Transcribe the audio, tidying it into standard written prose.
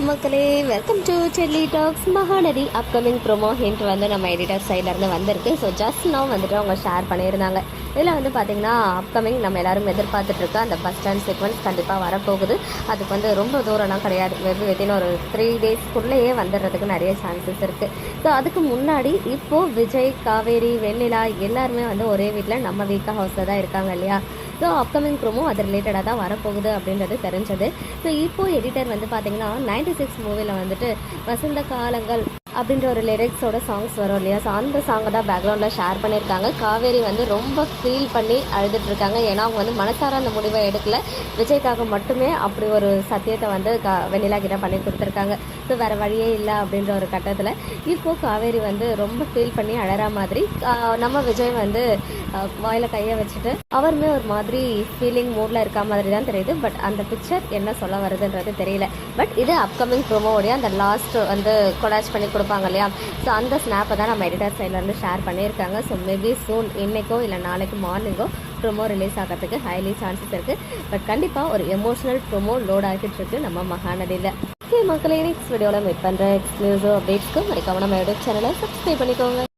மக்களே, welcome to Chelli Talks. Mahanadi upcoming promo hint வந்து நம்ம எடிட்டர் சைட்லேருந்து வந்திருக்கு. ஸோ ஜஸ்ட் நான் வந்துட்டு அவங்க ஷேர் பண்ணியிருந்தாங்க. இதில் வந்து பார்த்திங்கன்னா அப்கமிங் நம்ம எல்லோரும் எதிர்பார்த்துட்ருக்க அந்த பஸ் ஸ்டாண்ட் சீக்வன்ஸ் கண்டிப்பாக வரப்போகுது. அதுக்கு வந்து ரொம்ப தூரம்லாம் கிடையாது, மேபி வித்தின் ஒரு 3 டேஸ்க்குள்ளேயே வந்துடுறதுக்கு நிறைய சான்சஸ் இருக்குது. ஸோ அதுக்கு முன்னாடி இப்போது விஜய், காவேரி, வெண்ணிலா எல்லாருமே வந்து ஒரே வீட்டில் நம்ம வீக்கா ஹவுஸில் தான் இருக்காங்க இல்லையா. ஸோ அப்கமிங் ப்ரோமோ அது ரிலேட்டடாக தான் வரப்போகுது அப்படின்றது தெரிஞ்சது. ஸோ இப்போது எடிட்டர் வந்து பார்த்திங்கன்னா 96 மூவியில் வந்துட்டு வசந்த காலங்கள் அப்படின்ற ஒரு லிரிக்ஸோட சாங்ஸ் வரும் இல்லையா. ஸோ அந்த சாங்கை தான் பேக்ரவுண்டில் ஷேர் பண்ணியிருக்காங்க. காவேரி வந்து ரொம்ப ஃபீல் பண்ணி அழுதுட்ருக்காங்க. ஏன்னா அவங்க வந்து மனசார அந்த முடிவை எடுக்கல, விஜய்க்காக மட்டுமே அப்படி ஒரு சத்தியத்தை வந்து வெண்ணிலா கிட்ட பண்ணி கொடுத்துருக்காங்க. ஸோ வேறு வழியே இல்லை அப்படின்ற ஒரு கட்டத்தில் இப்போது காவேரி வந்து ரொம்ப ஃபீல் பண்ணி அழற மாதிரி, நம்ம விஜய் வந்து வாயில் கையை வச்சுட்டு அவருமே ஒரு மாதிரி ஃபீலிங் மூடில் இருக்க மாதிரி தான் தெரியுது. பட் அந்த பிக்சர் என்ன சொல்ல வருதுன்றது தெரியல. பட் இது அப்கமிங் ப்ரோமோடைய அந்த லாஸ்ட் வந்து கொலாஜ் பண்ணி கொடுப்பாங்க இல்லையா. ஸோ அந்த ஸ்னாப்பை தான் நம்ம எடிட்டர் சைட்லேருந்து ஷேர் பண்ணியிருக்காங்க. ஸோ மேபி சூன் இன்றைக்கோ இல்லை நாளைக்கு மார்னிங்கோ ப்ரோமோ ரிலீஸ் ஆகிறதுக்கு ஹைலி சான்சஸ் இருக்குது. பட் கண்டிப்பாக ஒரு எமோஷனல் ப்ரோமோ லோட் ஆகிட்டு இருக்கு நம்ம மகாநதியில். ஓகே மக்களே, நெக்ஸ்ட் வீடியோவில் மீட் பண்ணுற எக்ஸ்க்ளூசிவ் அப்டேட்ஸ்க்கு மறக்காம நம்ம யூடியூப் சேனலை சப்ஸ்கிரைப் பண்ணிக்கோங்க.